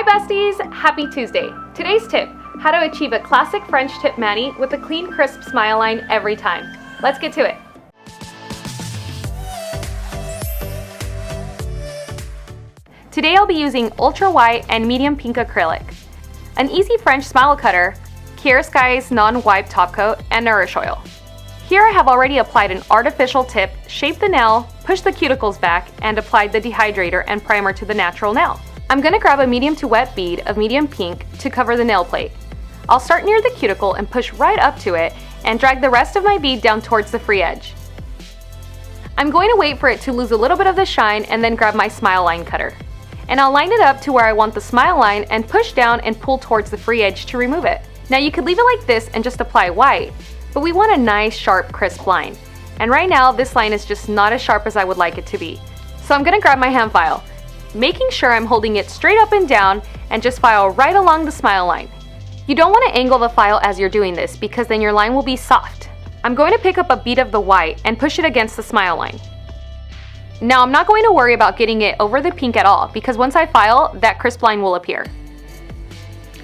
besties! Happy Tuesday! Today's tip, how to achieve a classic French tip mani with a clean, crisp smile line every time. Let's get to it! Today I'll be using ultra white and medium pink acrylic, an easy French smile cutter, Kiara's non-wipe top coat, and nourish oil. Here I have already applied an artificial tip, shaped the nail, pushed the cuticles back, and applied the dehydrator and primer to the natural nail. I'm going to grab a medium to wet bead of medium pink to cover the nail plate. I'll start near the cuticle and push right up to it and drag the rest of my bead down towards the free edge. I'm going to wait for it to lose a little bit of the shine and then grab my smile line cutter. And I'll line it up to where I want the smile line and push down and pull towards the free edge to remove it. Now you could leave it like this and just apply white, but we want a nice, sharp, crisp line. And right now this line is just not as sharp as I would like it to be. So I'm going to grab my hand file, making sure I'm holding it straight up and down and just file right along the smile line. You don't want to angle the file as you're doing this because then your line will be soft. I'm going to pick up a bead of the white and push it against the smile line. Now I'm not going to worry about getting it over the pink at all because once I file, that crisp line will appear.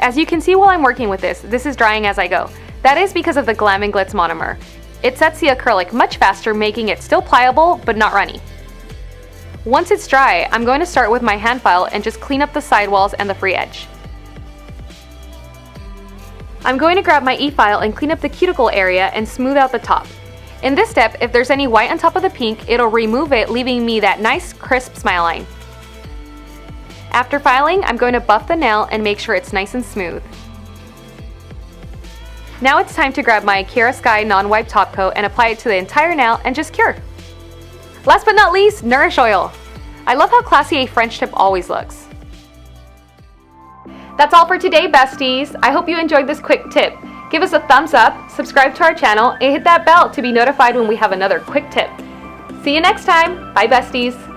As you can see while I'm working with this is drying as I go. That is because of the Glam and Glits monomer. It sets the acrylic much faster, making it still pliable but not runny. Once it's dry, I'm going to start with my hand file and just clean up the sidewalls and the free edge. I'm going to grab my e-file and clean up the cuticle area and smooth out the top. In this step, if there's any white on top of the pink, it'll remove it, leaving me that nice crisp smile line. After filing, I'm going to buff the nail and make sure it's nice and smooth. Now it's time to grab my Kiara non-wipe top coat and apply it to the entire nail and just cure. Last but not least, nourish oil. I love how classy a French tip always looks. That's all for today, besties. I hope you enjoyed this quick tip. Give us a thumbs up, subscribe to our channel, and hit that bell to be notified when we have another quick tip. See you next time. Bye, besties.